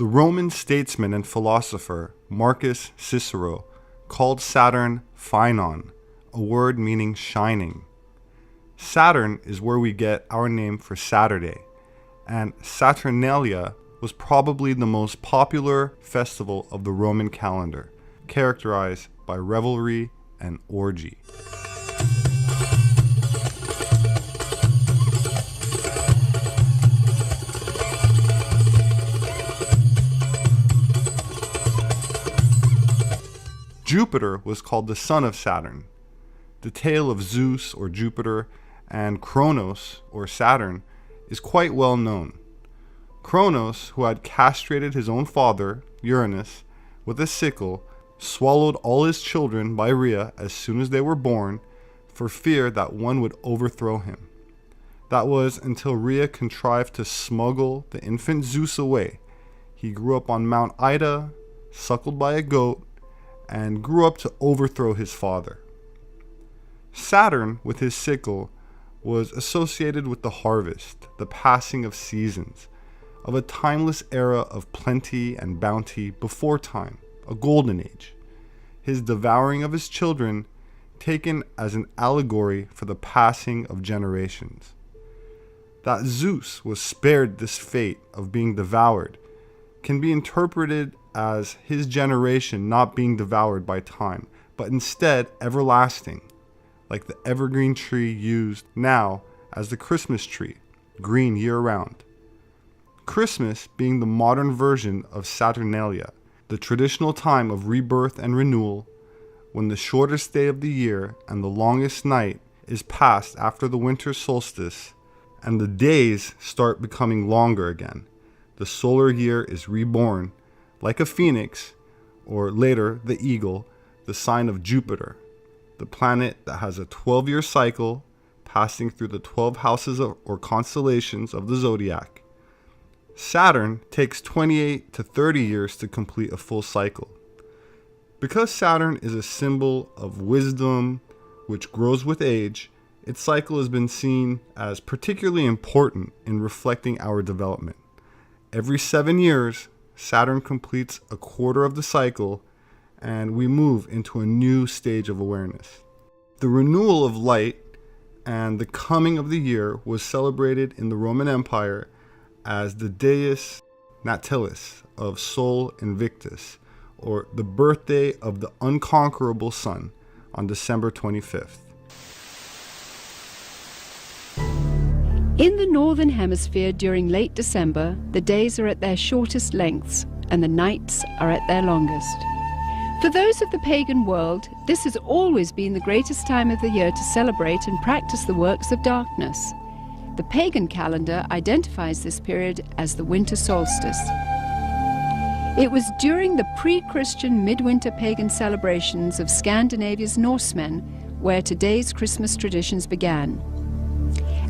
The Roman statesman and philosopher Marcus Cicero called Saturn Phaenon, a word meaning shining. Saturn is where we get our name for Saturday, and Saturnalia was probably the most popular festival of the Roman calendar, characterized by revelry and orgy. Jupiter was called the son of Saturn. The tale of Zeus or Jupiter and Kronos or Saturn is quite well known. Kronos, who had castrated his own father, Uranus, with a sickle, swallowed all his children by Rhea as soon as they were born for fear that one would overthrow him. That was until Rhea contrived to smuggle the infant Zeus away. He grew up on Mount Ida, suckled by a goat, and grew up to overthrow his father. Saturn, with his sickle, was associated with the harvest, the passing of seasons, of a timeless era of plenty and bounty before time, a golden age. His devouring of his children taken as an allegory for the passing of generations. That Zeus was spared this fate of being devoured can be interpreted as his generation not being devoured by time, but instead everlasting, like the evergreen tree used now as the Christmas tree, green year-round. Christmas being the modern version of Saturnalia, the traditional time of rebirth and renewal, when the shortest day of the year and the longest night is passed after the winter solstice, and the days start becoming longer again. The solar year is reborn, like a phoenix, or later the eagle, the sign of Jupiter, the planet that has a 12-year cycle passing through the 12 houses or constellations of the zodiac. Saturn takes 28 to 30 years to complete a full cycle. Because Saturn is a symbol of wisdom, which grows with age, its cycle has been seen as particularly important in reflecting our development. Every 7 years, Saturn completes a quarter of the cycle, and we move into a new stage of awareness. The renewal of light and the coming of the year was celebrated in the Roman Empire as the Dies Natalis of Sol Invictus, or the birthday of the unconquerable sun, on December 25th. In the Northern Hemisphere during late December, the days are at their shortest lengths and the nights are at their longest. For those of the pagan world, this has always been the greatest time of the year to celebrate and practice the works of darkness. The pagan calendar identifies this period as the winter solstice. It was during the pre-Christian midwinter pagan celebrations of Scandinavia's Norsemen where today's Christmas traditions began.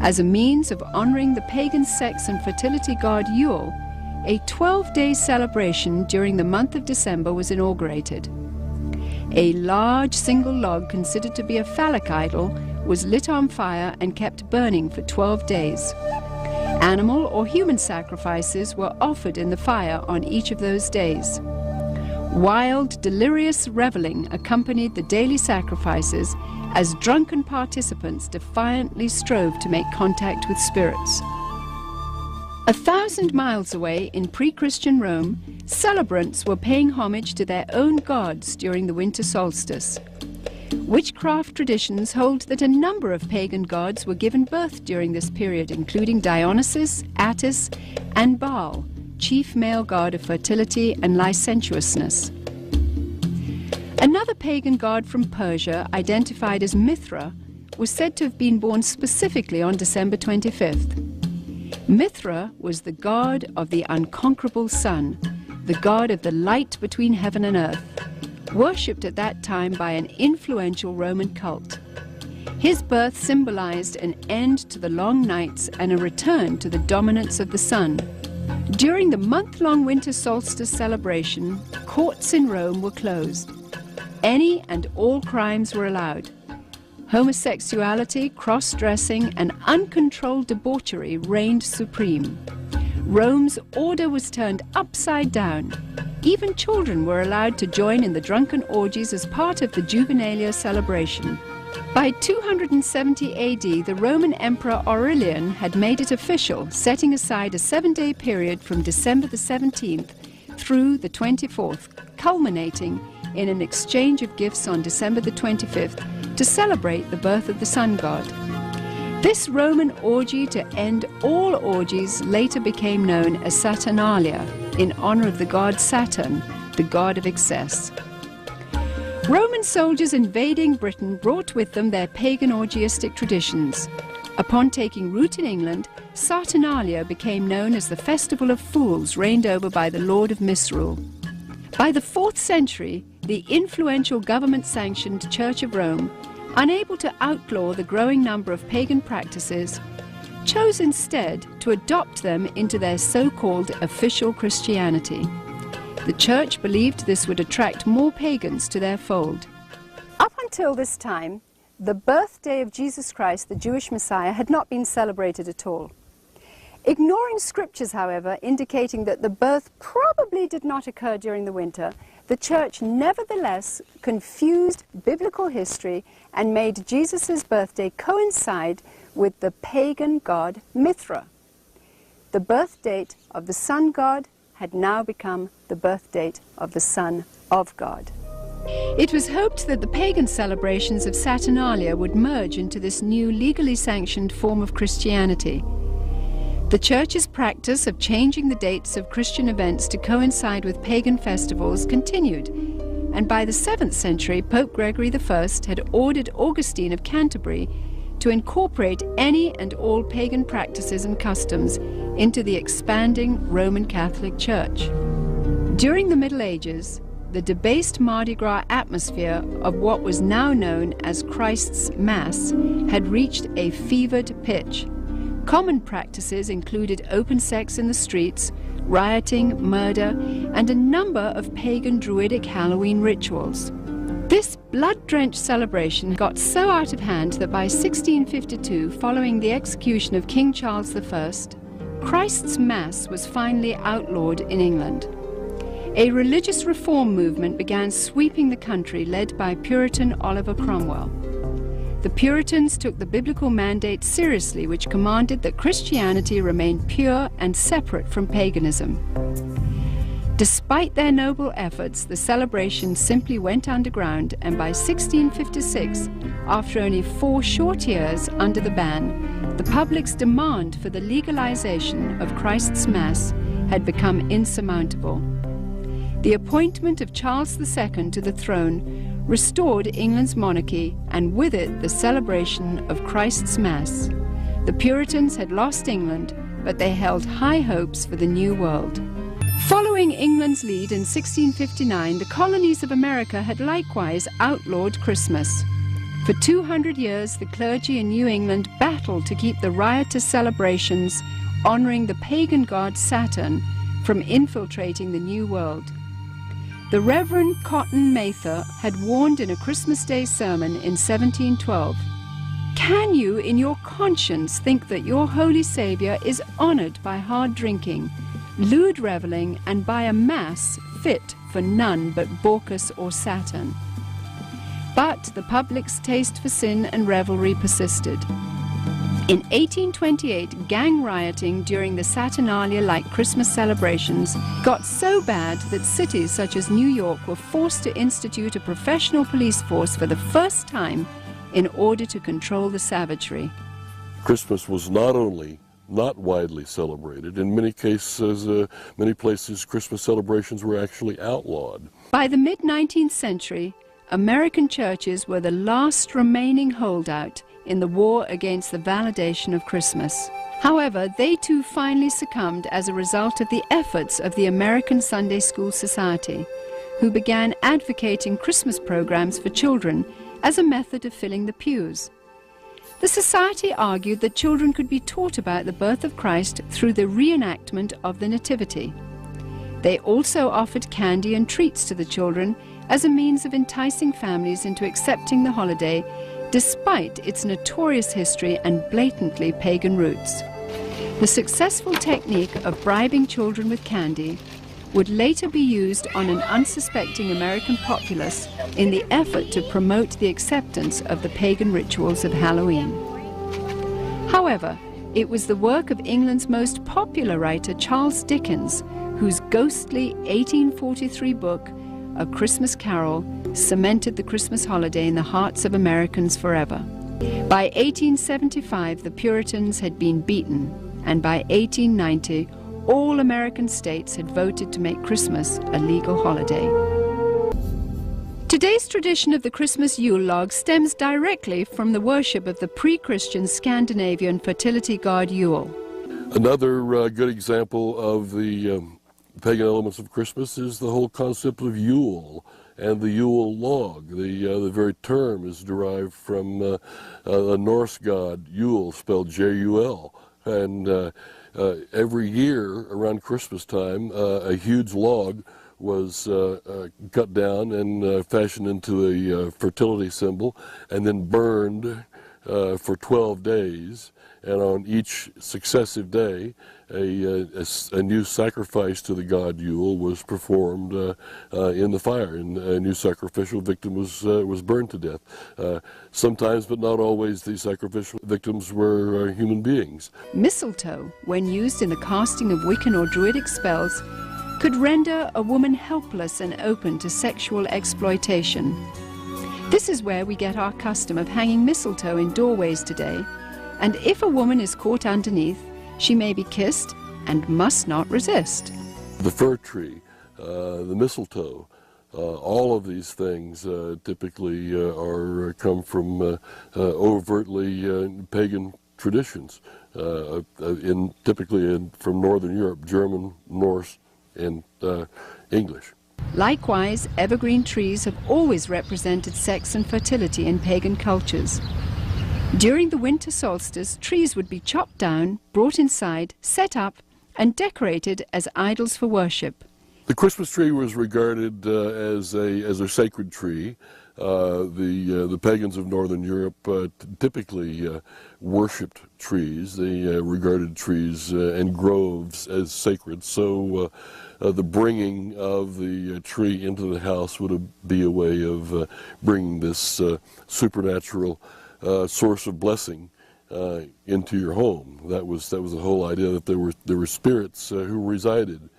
As a means of honoring the pagan sex and fertility god Yule, a 12-day celebration during the month of December was inaugurated. A large single log considered to be a phallic idol was lit on fire and kept burning for 12 days. Animal or human sacrifices were offered in the fire on each of those days. Wild, delirious reveling accompanied the daily sacrifices as drunken participants defiantly strove to make contact with spirits. 1,000 miles away in pre-Christian Rome, celebrants were paying homage to their own gods during the winter solstice. Witchcraft traditions hold that a number of pagan gods were given birth during this period, including Dionysus, Attis, and Baal, chief male god of fertility and licentiousness. Another pagan god from Persia, identified as Mithra, was said to have been born specifically on December 25th. Mithra was the god of the unconquerable sun, the god of the light between heaven and earth, worshipped at that time by an influential Roman cult. His birth symbolized an end to the long nights and a return to the dominance of the sun. During the month-long winter solstice celebration, courts in Rome were closed. Any and all crimes were allowed. Homosexuality, cross-dressing, and uncontrolled debauchery reigned supreme. Rome's order was turned upside down. Even children were allowed to join in the drunken orgies as part of the Juvenalia celebration. By 270 AD, the Roman Emperor Aurelian had made it official, setting aside a 7-day period from December the 17th through the 24th, culminating in an exchange of gifts on December the 25th to celebrate the birth of the sun god. This Roman orgy to end all orgies later became known as Saturnalia, in honor of the god Saturn, the god of excess. Roman soldiers invading Britain brought with them their pagan orgiastic traditions. Upon taking root in England, Saturnalia became known as the Festival of Fools, reigned over by the Lord of Misrule. By the 4th century, the influential government-sanctioned Church of Rome, unable to outlaw the growing number of pagan practices, chose instead to adopt them into their so-called official Christianity. The Church believed this would attract more pagans to their fold. Up until this time, the birthday of Jesus Christ, the Jewish Messiah, had not been celebrated at all. Ignoring scriptures, however, indicating that the birth probably did not occur during the winter, the Church nevertheless confused biblical history and made Jesus' birthday coincide with the pagan god Mithra. The birth date of the sun god had now become the birth date of the Son of God. It was hoped that the pagan celebrations of Saturnalia would merge into this new legally sanctioned form of Christianity. The Church's practice of changing the dates of Christian events to coincide with pagan festivals continued, and by the 7th century, Pope Gregory I had ordered Augustine of Canterbury to incorporate any and all pagan practices and customs into the expanding Roman Catholic Church. During the Middle Ages, the debased Mardi Gras atmosphere of what was now known as Christ's Mass had reached a fevered pitch. Common practices included open sex in the streets, rioting, murder, and a number of pagan druidic Halloween rituals. This blood-drenched celebration got so out of hand that by 1652, following the execution of King Charles I, Christ's Mass was finally outlawed in England. A religious reform movement began sweeping the country, led by Puritan Oliver Cromwell. The Puritans took the biblical mandate seriously, which commanded that Christianity remain pure and separate from paganism. Despite their noble efforts, the celebration simply went underground, and by 1656, after only 4 short years under the ban, the public's demand for the legalization of Christ's Mass had become insurmountable. The appointment of Charles II to the throne restored England's monarchy, and with it the celebration of Christ's Mass. The Puritans had lost England, but they held high hopes for the New World. Following England's lead in 1659, the colonies of America had likewise outlawed Christmas. For 200 years, the clergy in New England battled to keep the riotous celebrations honoring the pagan god Saturn from infiltrating the New World. The Reverend Cotton Mather had warned in a Christmas Day sermon in 1712, "Can you in your conscience think that your Holy Saviour is honoured by hard drinking, lewd revelling, and by a mass fit for none but Bacchus or Saturn?" But the public's taste for sin and revelry persisted. In 1828, gang rioting during the Saturnalia-like Christmas celebrations got so bad that cities such as New York were forced to institute a professional police force for the first time in order to control the savagery. Christmas was not only not widely celebrated, in many cases, many places, Christmas celebrations were actually outlawed. By the mid-19th century, American churches were the last remaining holdout in the war against the validation of Christmas. However, they too finally succumbed as a result of the efforts of the American Sunday School Society, who began advocating Christmas programs for children as a method of filling the pews. The Society argued that children could be taught about the birth of Christ through the reenactment of the Nativity. They also offered candy and treats to the children as a means of enticing families into accepting the holiday, despite its notorious history and blatantly pagan roots. The successful technique of bribing children with candy would later be used on an unsuspecting American populace in the effort to promote the acceptance of the pagan rituals of Halloween. However, it was the work of England's most popular writer, Charles Dickens, whose ghostly 1843 book, A Christmas Carol, cemented the Christmas holiday in the hearts of Americans forever. By 1875, the Puritans had been beaten, and by 1890, all American states had voted to make Christmas a legal holiday. Today's tradition of the Christmas Yule log stems directly from the worship of the pre-Christian Scandinavian fertility god Yule. Another good example of the pagan elements of Christmas is the whole concept of Yule and the Yule log. The very term is derived from the Norse god Yule, spelled J-U-L. And every year around Christmas time, a huge log was cut down and fashioned into a fertility symbol and then burned for 12 days. And on each successive day, a new sacrifice to the god Yule was performed in the fire, and a new sacrificial victim was burned to death. Sometimes, but not always, these sacrificial victims were human beings. Mistletoe, when used in the casting of Wiccan or Druidic spells, could render a woman helpless and open to sexual exploitation. This is where we get our custom of hanging mistletoe in doorways today, and if a woman is caught underneath, she may be kissed and must not resist. The fir tree, the mistletoe, all of these things typically come from overtly pagan traditions, typically from Northern Europe, German, Norse, and English. Likewise, evergreen trees have always represented sex and fertility in pagan cultures. During the winter solstice, trees would be chopped down, brought inside, set up, and decorated as idols for worship. The Christmas tree was regarded as a sacred tree. The pagans of Northern Europe typically worshipped trees. They regarded trees and groves as sacred. So the bringing of the tree into the house would be a way of bringing this supernatural source of blessing into your home. That was the whole idea, that there were spirits who resided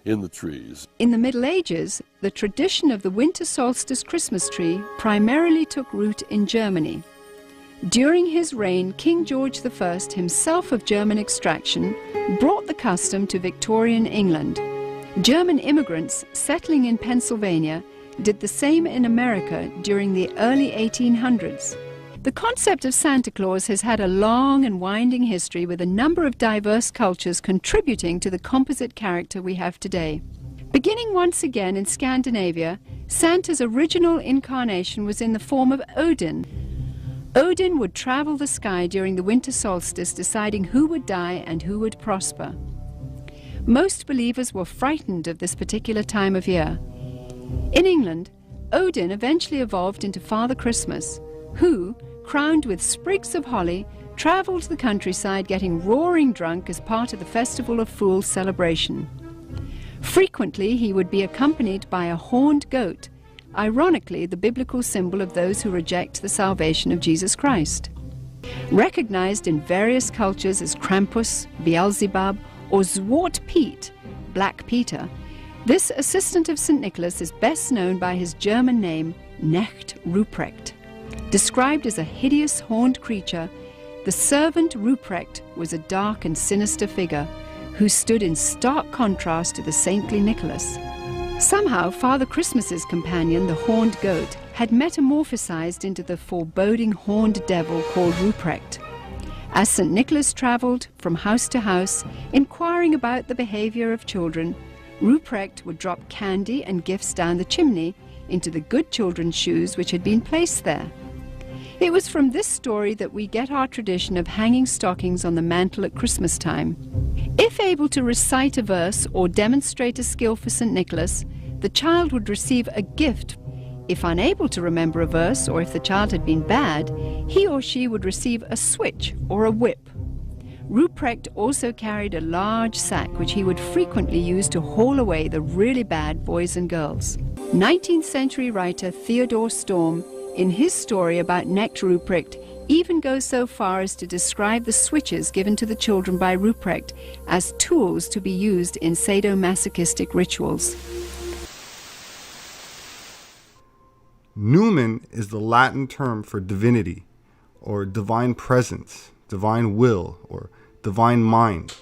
in the trees. In the Middle Ages, the tradition of the winter solstice Christmas tree primarily took root in Germany. During his reign, King George I, himself of German extraction, brought the custom to Victorian England. German immigrants settling in Pennsylvania did the same in America during the early 1800s. The concept of Santa Claus has had a long and winding history, with a number of diverse cultures contributing to the composite character we have today. Beginning once again in Scandinavia, Santa's original incarnation was in the form of Odin. Odin would travel the sky during the winter solstice, deciding who would die and who would prosper. Most believers were frightened of this particular time of year. In England, Odin eventually evolved into Father Christmas, who, crowned with sprigs of holly, travelled the countryside getting roaring drunk as part of the Festival of Fools celebration. Frequently, he would be accompanied by a horned goat, ironically the biblical symbol of those who reject the salvation of Jesus Christ. Recognized in various cultures as Krampus, Beelzebub, or Zwart Piet, Black Peter, this assistant of St. Nicholas is best known by his German name, Knecht Ruprecht. Described as a hideous horned creature, the servant Ruprecht was a dark and sinister figure who stood in stark contrast to the saintly Nicholas. Somehow, Father Christmas's companion, the horned goat, had metamorphosized into the foreboding horned devil called Ruprecht. As St. Nicholas traveled from house to house, inquiring about the behavior of children, Ruprecht would drop candy and gifts down the chimney into the good children's shoes which had been placed there. It was from this story that we get our tradition of hanging stockings on the mantle at Christmas time. If able to recite a verse or demonstrate a skill for St. Nicholas, the child would receive a gift. If unable to remember a verse, or if the child had been bad, he or she would receive a switch or a whip. Ruprecht also carried a large sack which he would frequently use to haul away the really bad boys and girls. 19th century writer Theodore Storm, in his story about Knecht Ruprecht, even goes so far as to describe the switches given to the children by Ruprecht as tools to be used in sadomasochistic rituals. Numen is the Latin term for divinity, or divine presence, divine will, or divine mind.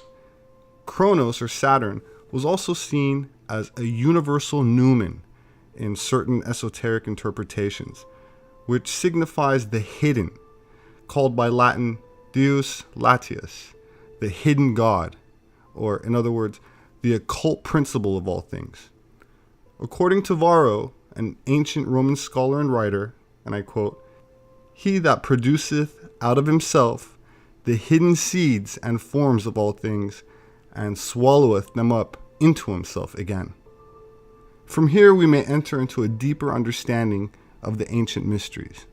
Kronos, or Saturn, was also seen as a universal numen in certain esoteric interpretations, which signifies the hidden, called by Latin Deus Latius, the hidden God, or in other words, the occult principle of all things. According to Varro, an ancient Roman scholar and writer, and I quote, "He that produceth out of himself the hidden seeds and forms of all things, and swalloweth them up into himself again." From here we may enter into a deeper understanding of the ancient mysteries.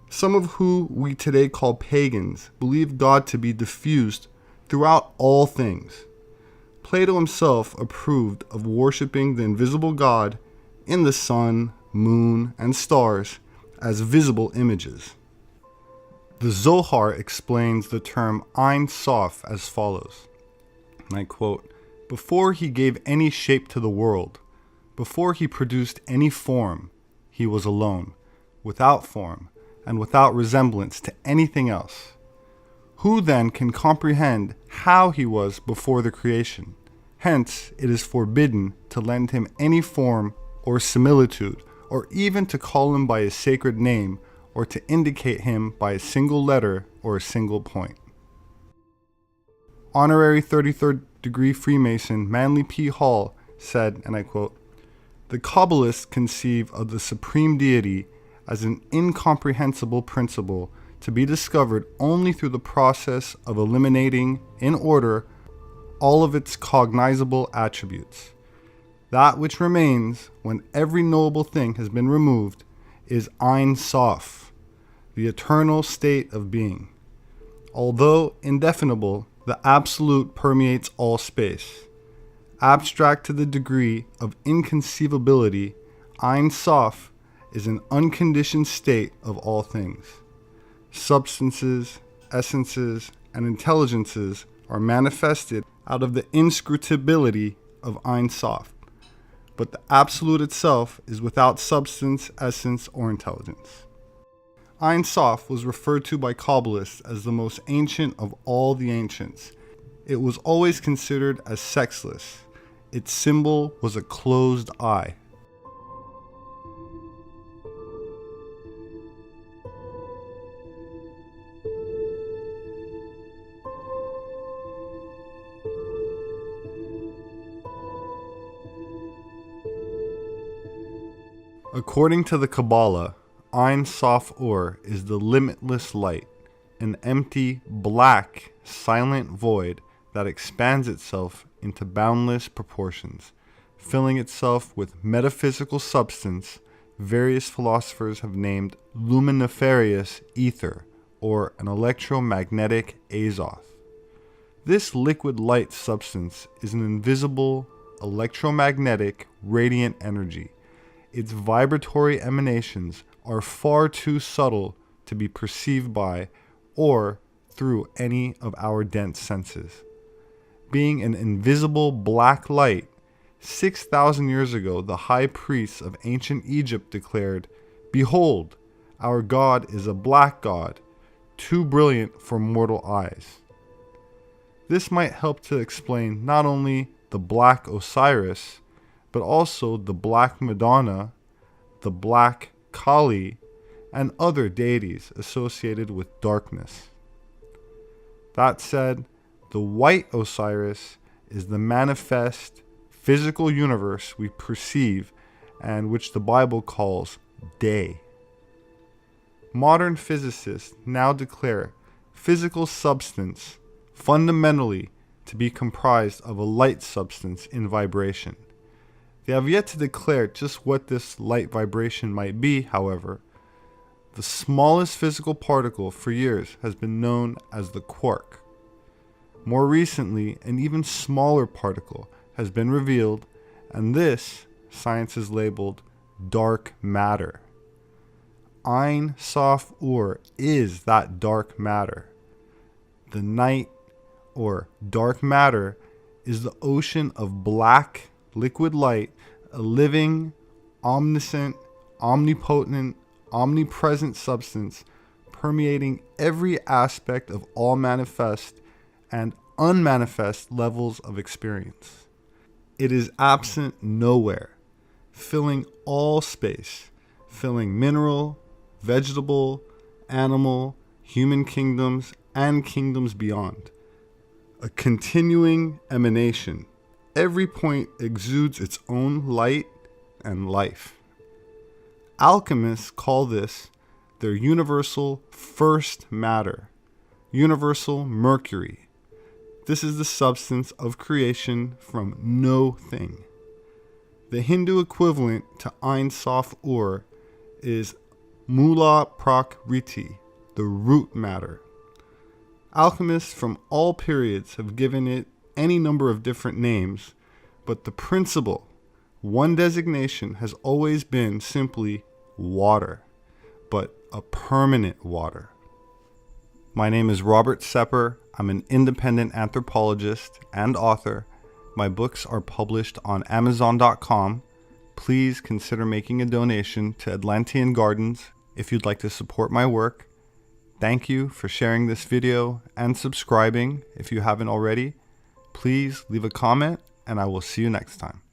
Some of who we today call pagans believe God to be diffused throughout all things. Plato himself approved of worshiping the invisible God in the sun, moon, and stars as visible images. The Zohar explains the term Ein Sof as follows, and I quote, "Before he gave any shape to the world, before he produced any form, he was alone, without form, and without resemblance to anything else. Who then can comprehend how he was before the creation? Hence, it is forbidden to lend him any form or similitude, or even to call him by his sacred name, or to indicate him by a single letter or a single point." Honorary 33rd degree Freemason Manly P. Hall said, and I quote, "The Kabbalists conceive of the supreme deity as an incomprehensible principle to be discovered only through the process of eliminating, in order, all of its cognizable attributes. That which remains, when every knowable thing has been removed, is Ein Sof, the eternal state of being. Although indefinable, the absolute permeates all space. Abstract to the degree of inconceivability, Ein Sof is an unconditioned state of all things. Substances, essences, and intelligences are manifested out of the inscrutability of Ein Sof. But the absolute itself is without substance, essence, or intelligence." Ein Sof was referred to by Kabbalists as the most ancient of all the ancients. It was always considered as sexless. Its symbol was a closed eye. According to the Kabbalah, Ein Sof Or is the limitless light, an empty, black, silent void that expands itself into boundless proportions, filling itself with metaphysical substance various philosophers have named luminiferous ether, or an electromagnetic azoth. This liquid light substance is an invisible, electromagnetic, radiant energy. Its vibratory emanations are far too subtle to be perceived by or through any of our dense senses. Being an invisible black light, 6,000 years ago the high priests of ancient Egypt declared, "Behold, our God is a black God, too brilliant for mortal eyes." This might help to explain not only the black Osiris, but also the black Madonna, the black Kali, and other deities associated with darkness. That said, the white Osiris is the manifest physical universe we perceive and which the Bible calls day. Modern physicists now declare physical substance fundamentally to be comprised of a light substance in vibration. They have yet to declare just what this light vibration might be, however. The smallest physical particle for years has been known as the quark. More recently, an even smaller particle has been revealed, and this science has labeled dark matter. Ein Sof Ur is that dark matter. The night, or dark matter, is the ocean of black liquid light, a living, omniscient, omnipotent, omnipresent substance permeating every aspect of all manifest and unmanifest levels of experience. It is absent nowhere, filling all space, filling mineral, vegetable, animal, human kingdoms, and kingdoms beyond. A continuing emanation. Every point exudes its own light and life. Alchemists call this their universal first matter, universal mercury. This is the substance of creation from no thing. The Hindu equivalent to Ein Sof Ur is Mula Prakriti, the root matter. Alchemists from all periods have given it any number of different names, but the principle, one designation, has always been simply water, but a permanent water. My name is Robert Sepper. I'm an independent anthropologist and author. My books are published on Amazon.com. Please consider making a donation to Atlantean Gardens if you'd like to support my work. Thank you for sharing this video and subscribing if you haven't already. Please leave a comment, and I will see you next time.